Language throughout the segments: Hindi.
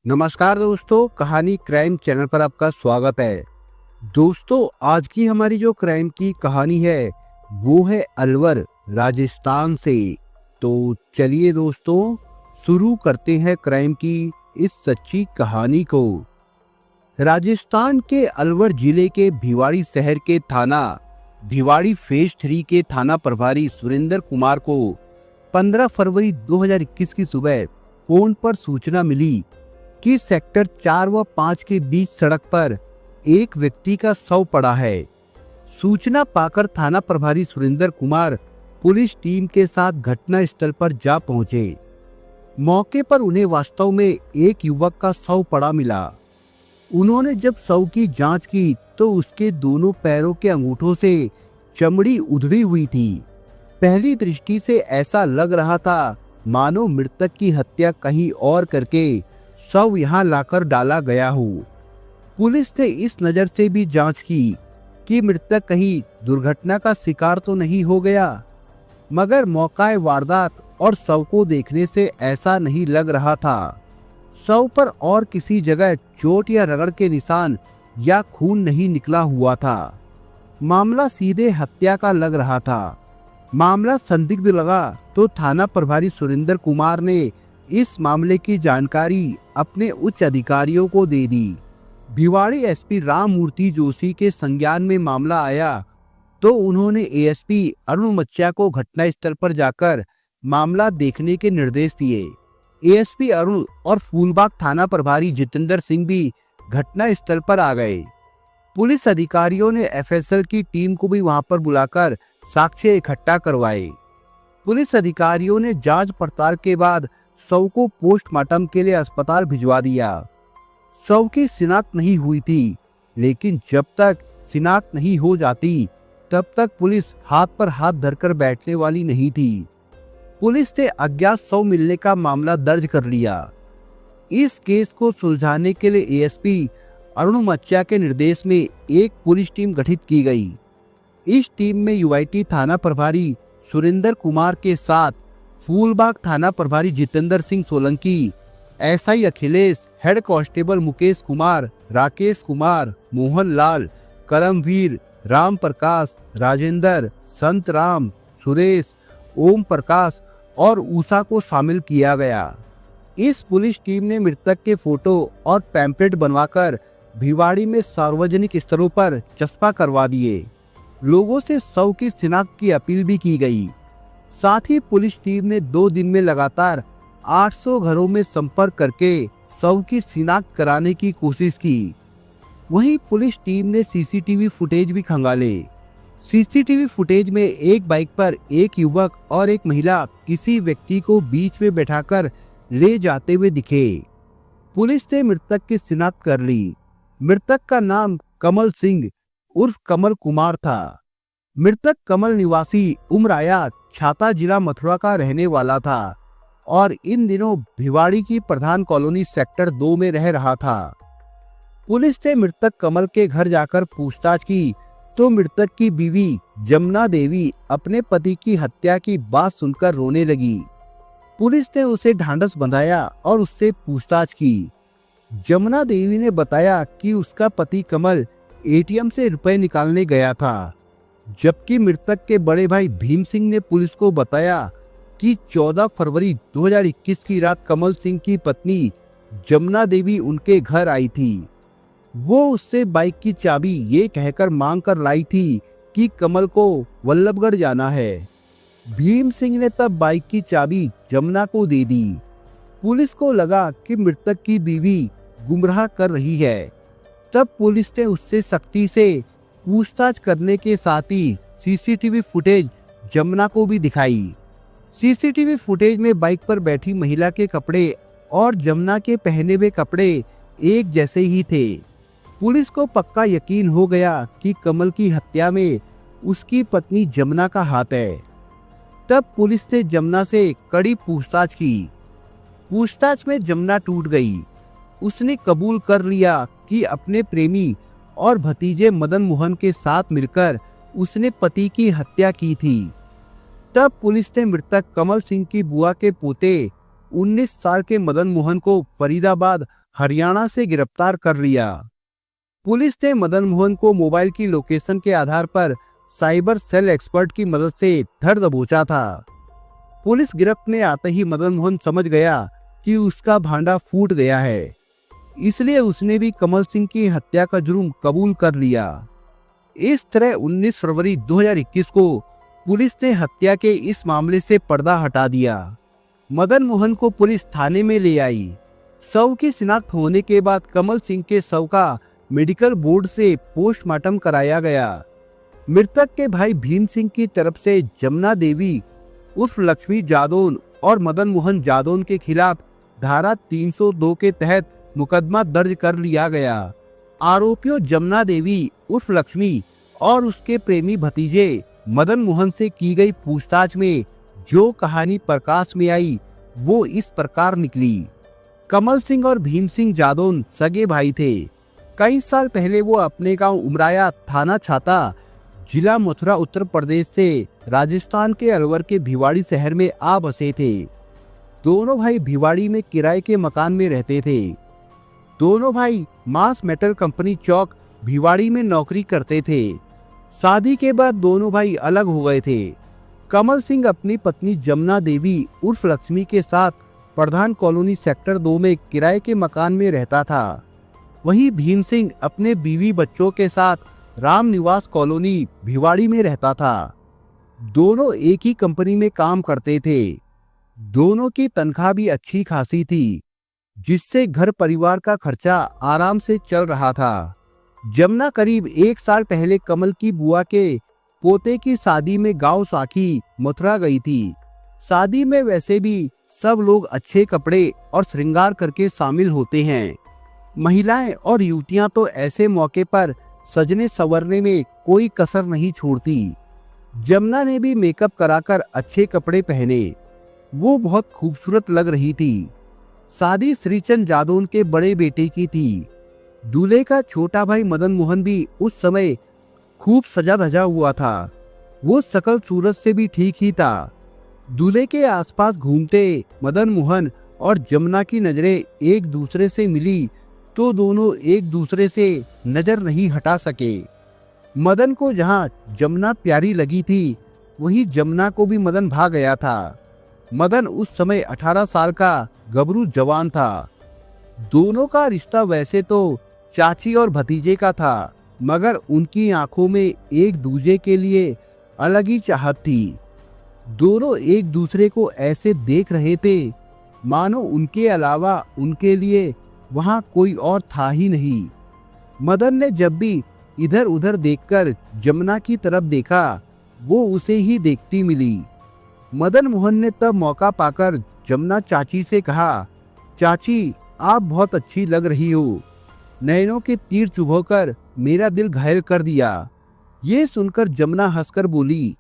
नमस्कार दोस्तों, कहानी क्राइम चैनल पर आपका स्वागत है। दोस्तों, आज की हमारी जो क्राइम की कहानी है वो है अलवर राजस्थान से। तो चलिए दोस्तों, शुरू करते हैं क्राइम की इस सच्ची कहानी को। राजस्थान के अलवर जिले के भिवाड़ी शहर के थाना भिवाड़ी फेज 3 के थाना प्रभारी सुरेंद्र कुमार को 15 फरवरी 2021 की सुबह फोन पर सूचना मिली कि सेक्टर 4 व 5 के बीच सड़क पर एक व्यक्ति का शव पड़ा है। सूचना पाकर थाना प्रभारी सुरेंद्र कुमार पुलिस टीम के साथ घटना स्थल पर जा पहुंचे। मौके पर उन्हें वास्तव में एक युवक का शव पड़ा मिला। उन्होंने जब शव की जांच की तो उसके दोनों पैरों के अंगूठों से चमड़ी उधड़ी हुई थी। पहली दृष्टि से ऐसा लग रहा था मानो मृतक की हत्या कहीं और करके शव यहाँ लाकर डाला गया हो। पुलिस ने इस नज़र से भी जांच की कि मृतक कहीं दुर्घटना का शिकार तो नहीं हो गया, मगर मौका वारदात और शव को देखने से ऐसा नहीं लग रहा था। शव पर और किसी जगह चोट या रगड़ के निशान या खून नहीं निकला हुआ था। मामला सीधे हत्या का लग रहा था। मामला संदिग्ध लगा तो थाना प्रभारी सुरेंद्र कुमार ने इस मामले की जानकारी अपने उच्च अधिकारियों को दे दी। भिवाड़ी एसपी राम मूर्ति जोशी के संज्ञान में मामला आया तो उन्होंने एएसपी अरुण मच्चा को घटनास्थल पर जाकर मामला देखने के निर्देश दिए। एएसपी अरुण और फूलबाग थाना प्रभारी जितेंद्र सिंह भी घटनास्थल पर आ गए। पुलिस अधिकारियों ने एफएसएल की टीम को भी वहां पर बुलाकर साक्ष्य इकट्ठा करवाए। पुलिस अधिकारियों ने जांच पड़ताल के बाद शव को पोस्टमार्टम के लिए अस्पताल भिजवा दिया। शव की शिनाख्त नहीं हुई थी, लेकिन जब तक शिनाख्त नहीं हो जाती तब तक पुलिस हाथ पर हाथ धरकर बैठने वाली नहीं थी। पुलिस ने अज्ञात शव मिलने का मामला दर्ज कर लिया। इस केस को सुलझाने के लिए एएसपी अरुण मच्चा के निर्देश में एक पुलिस टीम गठित की गई। इस टीम में यूआईटी थाना प्रभारी सुरेंद्र कुमार के साथ फूलबाग थाना प्रभारी Jitendra Singh Solanki, SI Akhilesh, head constable Mukesh Kumar, Rakesh Kumar, Mohan Lal, Karamvir, Ram Prakash, Rajendra, Sant Ram, Suresh, Om Prakash और उषा को शामिल किया गया। इस पुलिस टीम ने मृतक के फोटो और पैम्पलेट बनवाकर भिवाड़ी में सार्वजनिक स्थलों पर चस्पा करवा दिए। लोगों से शव की शिनाख्त की अपील भी की गई। साथ ही पुलिस टीम ने 2 दिन में लगातार 800 घरों में संपर्क करके शव की शिनाख्त कराने की कोशिश की। वहीं पुलिस टीम ने सीसीटीवी फुटेज भी खंगाले। सीसीटीवी फुटेज में एक बाइक पर एक युवक और एक महिला किसी व्यक्ति को बीच में बैठाकर ले जाते हुए दिखे। पुलिस ने मृतक की शिनाख्त कर ली। मृतक का नाम कमल सिंह उर्फ कमल कुमार था। मृतक कमल निवासी उमराया छाता जिला मथुरा का रहने वाला था और इन दिनों भिवाड़ी की प्रधान कॉलोनी सेक्टर 2 में रह रहा था। पुलिस ने मृतक कमल के घर जाकर पूछताछ की तो मृतक की बीवी जमुना देवी अपने पति की हत्या की बात सुनकर रोने लगी। पुलिस ने उसे ढांढस बंधाया और उससे पूछताछ की। जमुना देवी ने बताया कि उसका पति कमल एटीएम से रुपए निकालने गया था, जबकि मृतक के बड़े भाई भीम सिंह ने पुलिस को बताया कि 14 फरवरी 2021 की रात कमल सिंह की पत्नी जमुना देवी उनके घर आई थी। वो उससे बाइक की चाबी ये कहकर मांग कर लाई थी कि कमल को वल्लभगढ़ जाना है। भीम सिंह ने तब बाइक की चाबी जमुना को दे दी। पुलिस को लगा कि मृतक की बीवी गुमराह कर रही है। तब पुलिस ने उससे सख्ती से पूछताछ करने के साथ ही सीसीटीवी फुटेज जमुना को भी दिखाई। सीसीटीवी फुटेज में बाइक पर बैठी महिला के कपड़े और जमुना के पहने हुए कपड़े एक जैसे ही थे। पुलिस को पक्का यकीन हो गया कि कमल की हत्या में उसकी पत्नी जमुना का हाथ है। तब पुलिस ने जमुना से कड़ी पूछताछ की। पूछताछ में जमुना टूट गई। उसने कबूल कर लिया कि अपने प्रेमी और भतीजे मदन मोहन के साथ मिलकर उसने पति की हत्या की थी। तब पुलिस ने मृतक कमल सिंह की बुआ के पोते 19 साल के मदन मोहन को फरीदाबाद हरियाणा से गिरफ्तार कर लिया। पुलिस ने मदन मोहन को मोबाइल की लोकेशन के आधार पर साइबर सेल एक्सपर्ट की मदद से धर दबोचा था। पुलिस गिरफ्त में आते ही मदन मोहन समझ गया कि उसका भांडा फूट गया है, इसलिए उसने भी कमल सिंह की हत्या का जुर्म कबूल कर लिया। इस तरह 19 फरवरी 2021 को पुलिस ने हत्या के इस मामले से पर्दा हटा दिया। मदन मोहन को पुलिस थाने में ले आई। शव की शिनाख्त होने के बाद कमल सिंह के शव का मेडिकल बोर्ड से पोस्टमार्टम कराया गया। मृतक के भाई भीम सिंह की तरफ से जमुना देवी उर्फ लक्ष्मी जादौन और मदन मोहन जादौन के खिलाफ धारा 302 के तहत मुकदमा दर्ज कर लिया गया। आरोपियों जमुना देवी उर्फ लक्ष्मी और उसके प्रेमी भतीजे मदन मोहन से की गई पूछताछ में जो कहानी प्रकाश में आई वो इस प्रकार निकली। कमल सिंह और भीम सिंह जादौन सगे भाई थे। कई साल पहले वो अपने गांव उमराया, थाना छाता, जिला मथुरा, उत्तर प्रदेश से राजस्थान के अलवर के भिवाड़ी शहर में आ बसे थे। दोनों भाई भिवाड़ी में किराए के मकान में रहते थे। दोनों भाई मास मेटल कंपनी चौक भिवाड़ी में नौकरी करते थे। शादी के बाद दोनों भाई अलग हो गए थे। कमल सिंह अपनी पत्नी जमुना देवी उर्फ लक्ष्मी के साथ प्रधान कॉलोनी सेक्टर 2 में किराए के मकान में रहता था। वहीं भीम सिंह अपने बीवी बच्चों के साथ राम निवास कॉलोनी भिवाड़ी में रहता था। दोनों एक ही कंपनी में काम करते थे। दोनों की तनख्वाह भी अच्छी खासी थी, जिससे घर परिवार का खर्चा आराम से चल रहा था। जमुना करीब 1 साल पहले कमल की बुआ के पोते की शादी में गांव साखी मथुरा गई थी। शादी में वैसे भी सब लोग अच्छे कपड़े और श्रृंगार करके शामिल होते हैं। महिलाएं और युवतियां तो ऐसे मौके पर सजने संवरने में कोई कसर नहीं छोड़ती। जमुना ने भी मेकअप कराकर अच्छे कपड़े पहने। वो बहुत खूबसूरत लग रही थी। शादी श्रीचंद जादौन के बड़े बेटे की थी। दूल्हे का छोटा भाई मदन मोहन भी उस समय खूब सजा धजा हुआ था। वो शकल सूरत से भी ठीक ही था। दूल्हे के आसपास घूमते मदन मोहन और जमुना की नजरें एक दूसरे से मिली तो दोनों एक दूसरे से नजर नहीं हटा सके। मदन को जहां जमुना प्यारी लगी थी वहीं जमुना को भी मदन भा गया था। मदन उस समय 18 साल का गबरू जवान था। दोनों का रिश्ता वैसे तो चाची और भतीजे का था, मगर उनकी आंखों में एक दूसरे के लिए अलग ही चाहत थी। दोनों एक दूसरे को ऐसे देख रहे थे मानो उनके अलावा उनके लिए वहां कोई और था ही नहीं। मदन ने जब भी इधर उधर देखकर जमुना की तरफ देखा वो उसे ही देखती मिली। मदन मोहन ने तब मौका पाकर जमुना चाची से कहा, चाची आप बहुत अच्छी लग रही हो। नैनों के तीर चुभोकर मेरा दिल घायल कर दिया। ये सुनकर जमुना हंसकर बोली,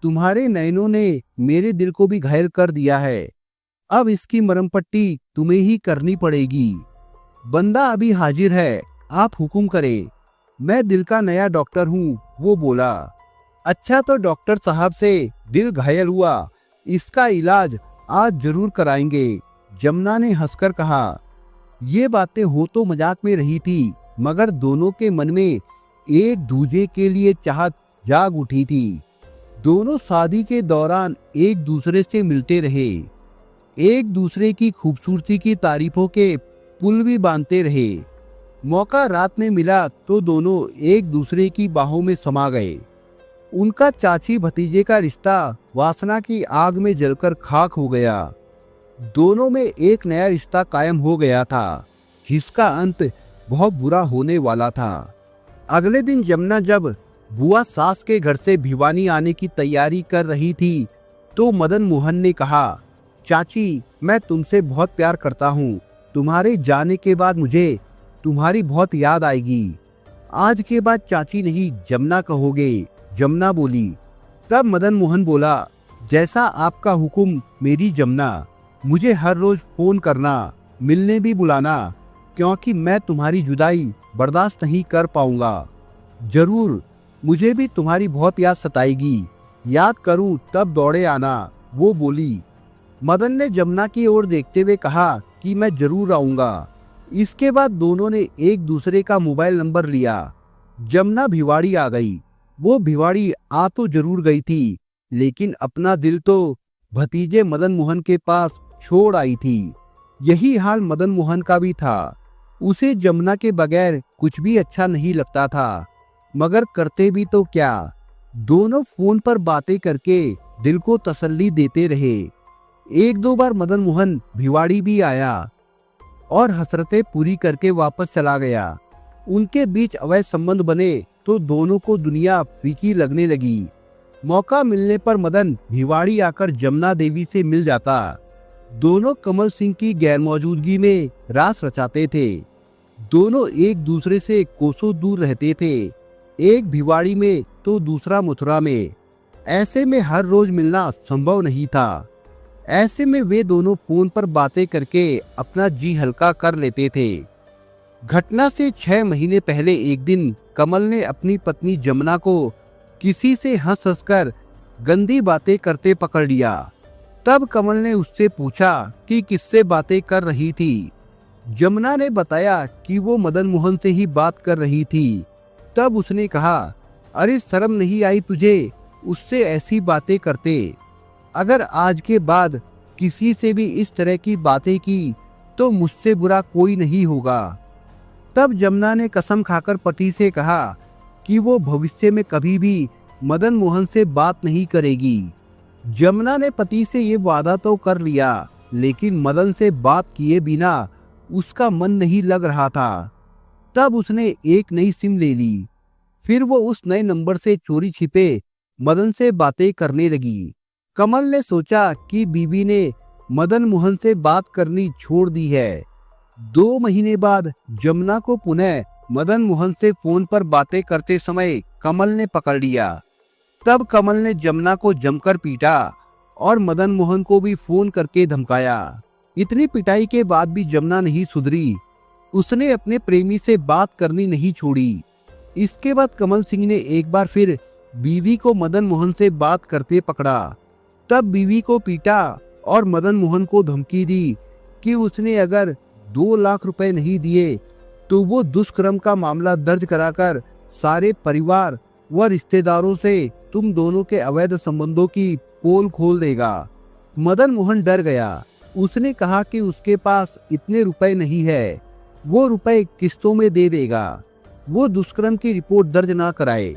तुम्हारे नैनों ने मेरे दिल को भी घायल कर दिया है। अब इसकी मरहम पट्टी तुम्हें ही करनी पड़ेगी। बंदा अभी हाजिर है, आप हुक्म करें। मैं दिल का नया डॉक्टर हूँ, वो बोला। अच्छा तो डॉक्टर साहब से दिल घायल हुआ, इसका इलाज आज जरूर कराएंगे, जमुना ने हंसकर कहा। ये बातें हो तो मजाक में रही थी, मगर दोनों के मन में एक दूजे के लिए चाहत जाग उठी थी। दोनों शादी के दौरान एक दूसरे से मिलते रहे, एक दूसरे की खूबसूरती की तारीफों के पुल भी बांधते रहे। मौका रात में मिला तो दोनों एक दूसरे की बाहों में समा गए। उनका चाची भतीजे का रिश्ता वासना की आग में जलकर खाक हो गया। दोनों में एक नया रिश्ता कायम हो गया था, जिसका अंत बहुत बुरा होने वाला था। अगले दिन जमुना जब बुआ सास के घर से भिवानी आने की तैयारी कर रही थी तो मदन मोहन ने कहा, चाची मैं तुमसे बहुत प्यार करता हूँ। तुम्हारे जाने के बाद मुझे तुम्हारी बहुत याद आएगी। आज के बाद चाची नहीं जमुना कहोगे, जमुना बोली। तब मदन मोहन बोला, जैसा आपका हुक्म मेरी जमुना। मुझे हर रोज फोन करना, मिलने भी बुलाना, क्योंकि मैं तुम्हारी जुदाई बर्दाश्त नहीं कर पाऊंगा। जरूर, मुझे भी तुम्हारी बहुत याद सताएगी। याद करूं तब दौड़े आना, वो बोली। मदन ने जमुना की ओर देखते हुए कहा कि मैं जरूर आऊंगा। इसके बाद दोनों ने एक दूसरे का मोबाइल नंबर लिया। जमुना भिवाड़ी आ गई। वो भिवाड़ी आ तो जरूर गई थी, लेकिन अपना दिल तो भतीजे मदन मोहन के पास छोड़ आई थी। यही हाल मदन मोहन का भी था। उसे जमुना के बगैर कुछ भी अच्छा नहीं लगता था, मगर करते भी तो क्या। दोनों फोन पर बातें करके दिल को तसल्ली देते रहे। एक दो बार मदन मोहन भिवाड़ी भी आया और हसरतें पूरी करके वापस चला गया। उनके बीच अवैध संबंध बने तो दोनों को दुनिया फीकी लगने लगी। मौका मिलने पर मदन भिवाड़ी आकर जमुना देवी से मिल जाता। दोनों कमल सिंह की गैरमौजूदगी में रास रचाते थे। दोनों एक दूसरे से कोसों दूर रहते थे, एक भिवाड़ी में तो दूसरा मथुरा में। ऐसे में हर रोज मिलना संभव नहीं था। ऐसे में वे दोनों फोन पर बातें करके अपना जी हल्का कर लेते थे। घटना से 6 महीने पहले एक दिन कमल ने अपनी पत्नी जमुना को किसी से हंस हंसकर गंदी बातें करते पकड़ लिया। तब कमल ने उससे पूछा कि किससे बातें कर रही थी। जमुना ने बताया कि वो मदन मोहन से ही बात कर रही थी। तब उसने कहा, अरे शर्म नहीं आई तुझे उससे ऐसी बातें करते। अगर आज के बाद किसी से भी इस तरह की बातें की तो मुझसे बुरा कोई नहीं होगा। तब जमुना ने कसम खाकर पति से कहा कि वो भविष्य में कभी भी मदन मोहन से बात नहीं करेगी। जमुना ने पति से ये वादा तो कर लिया, लेकिन मदन से बात किए बिना उसका मन नहीं लग रहा था। तब उसने एक नई सिम ले ली। फिर वो उस नए नंबर से चोरी छिपे मदन से बातें करने लगी। कमल ने सोचा कि बीवी ने मदन मोहन से बात करनी छोड़ दी है। 2 महीने बाद जमुना को पुनः मदन मोहन से फोन पर बातें करते समय कमल ने पकड़ लिया। तब कमल ने जमुना को जमकर पीटा और मदन मोहन को भी फोन करके धमकाया। इतनी पिटाई के बाद भी जमुना नहीं सुधरी। उसने अपने प्रेमी से बात करनी नहीं छोड़ी। इसके बाद कमल सिंह ने एक बार फिर बीवी को मदन मोहन से बात करते पकड़ा। तब बीवी को पीटा और मदन मोहन को धमकी दी कि उसने अगर 2 लाख रुपए नहीं दिए तो वो दुष्कर्म का मामला दर्ज कराकर सारे परिवार व रिश्तेदारों से तुम दोनों के अवैध संबंधों की पोल खोल देगा। मदन मोहन डर गया। उसने कहा कि उसके पास इतने रुपए नहीं है, वो रुपए किस्तों में दे देगा। वो दुष्कर्म की रिपोर्ट दर्ज ना कराए।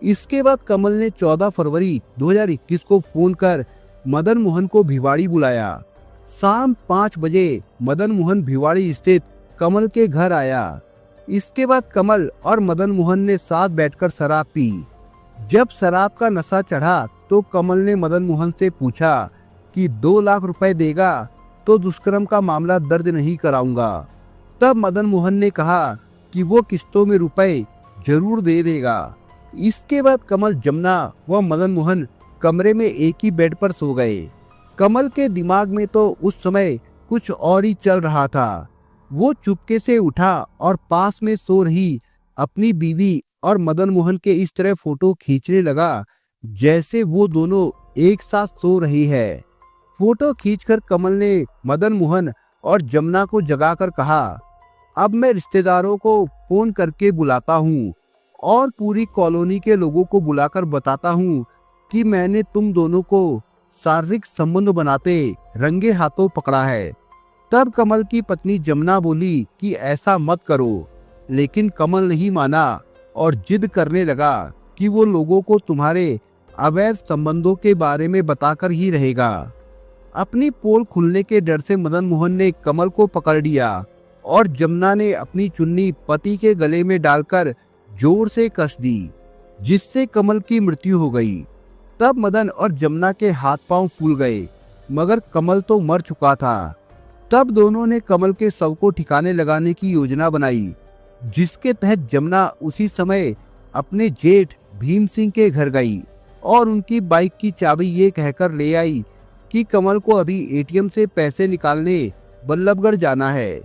इसके बाद कमल ने 14 फरवरी 2021 को फोन कर मदन मोहन को भिवाड़ी बुलाया। शाम 5 बजे मदन मोहन भिवाड़ी स्थित कमल के घर आया। इसके बाद कमल और मदन मोहन ने साथ बैठकर शराब पी। जब शराब का नशा चढ़ा तो कमल ने मदन मोहन से पूछा कि 2 लाख रुपए देगा तो दुष्कर्म का मामला दर्ज नहीं कराऊंगा। तब मदन मोहन ने कहा कि वो किस्तों में रुपए जरूर दे देगा। इसके बाद कमल, जमुना व मदन मोहन कमरे में एक ही बेड पर सो गए। कमल के दिमाग में तो उस समय कुछ और ही चल रहा था। वो चुपके से उठा और पास में सो रही अपनी बीवी और मदन मोहन के इस तरह फोटो खींचने लगा जैसे वो दोनों एक साथ सो रही है। फोटो खींचकर कमल ने मदन मोहन और जमुना को जगाकर कहा, अब मैं रिश्तेदारों को फोन करके बुलाता हूँ और पूरी कॉलोनी के लोगों को बुलाकर बताता हूँ कि मैंने तुम दोनों को शारीरिक संबंध बनाते रंगे हाथों पकड़ा है। तब कमल की पत्नी जमुना बोली कि ऐसा मत करो, लेकिन कमल नहीं माना और जिद करने लगा कि वो लोगों को तुम्हारे अवैध संबंधों के बारे में बताकर ही रहेगा। अपनी पोल खुलने के डर से मदन मोहन ने कमल को पकड़ लिया और जमुना ने अपनी चुन्नी पति के गले में डालकर जोर से कस दी, जिससे कमल की मृत्यु हो गई। तब मदन और जमुना के हाथ पांव फूल गए, मगर कमल तो मर चुका था। तब दोनों ने कमल के शव को ठिकाने लगाने की योजना बनाई, जिसके तहत जमुना उसी समय अपने जेठ भीम सिंह के घर गई और उनकी बाइक की चाबी ये कहकर ले आई कि कमल को अभी एटीएम से पैसे निकालने बल्लभगढ़ जाना है।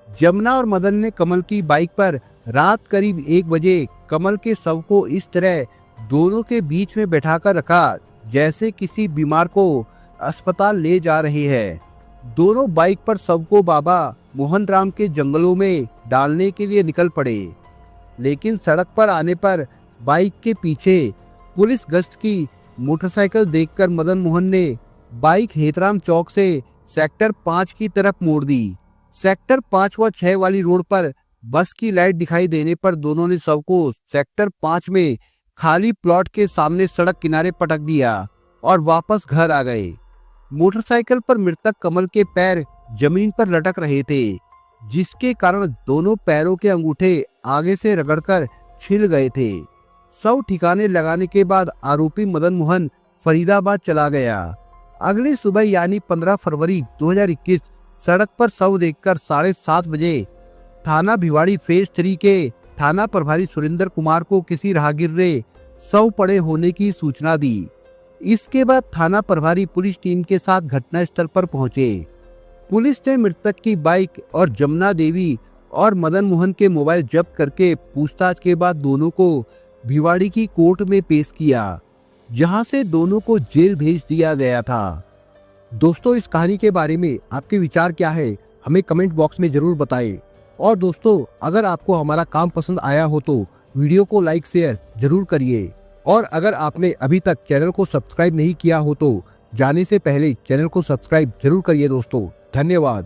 जमुना और मदन ने कमल की बाइक पर रात करीब 1 बजे कमल के शव को इस तरह दोनों के बीच में बैठाकर रखा जैसे किसी बीमार को अस्पताल ले जा रहे हैं। दोनों बाइक पर शव को बाबा मोहन राम के जंगलों में डालने के लिए निकल पड़े। लेकिन सड़क पर आने पर बाइक के पीछे पुलिस गश्त की मोटरसाइकिल देखकर मदन मोहन ने बाइक हेतराम चौक से सेक्टर 5 की तरफ मोड़ दी। सेक्टर 5 व 6 वाली रोड पर बस की लाइट दिखाई देने पर दोनों ने शव को सेक्टर 5 में खाली प्लॉट के सामने सड़क किनारे पटक दिया और वापस घर आ गए। मोटरसाइकिल पर मृतक कमल के पैर जमीन पर लटक रहे थे, जिसके कारण दोनों पैरों के अंगूठे आगे से रगड़कर छिल गए थे। शव ठिकाने लगाने के बाद आरोपी मदन मोहन फरीदाबाद चला गया। अगली सुबह यानी 15 फरवरी 2021 सड़क पर शव देखकर 7:30 बजे थाना भिवाड़ी फेज 3 के थाना प्रभारी सुरेंद्र कुमार को किसी राहगीर ने शव पड़े होने की सूचना दी। इसके बाद थाना प्रभारी पुलिस टीम के साथ घटनास्थल पर पहुंचे। पुलिस ने मृतक की बाइक और जमुना देवी और मदन मोहन के मोबाइल जब्त करके पूछताछ के बाद दोनों को भिवाड़ी की कोर्ट में पेश किया, जहां से दोनों को जेल भेज दिया गया था। दोस्तों, इस कहानी के बारे में आपके विचार क्या है, हमें कमेंट बॉक्स में जरूर बताएं। और दोस्तों, अगर आपको हमारा काम पसंद आया हो तो वीडियो को लाइक शेयर जरूर करिए। और अगर आपने अभी तक चैनल को सब्सक्राइब नहीं किया हो तो जाने से पहले चैनल को सब्सक्राइब जरूर करिए। दोस्तों, धन्यवाद।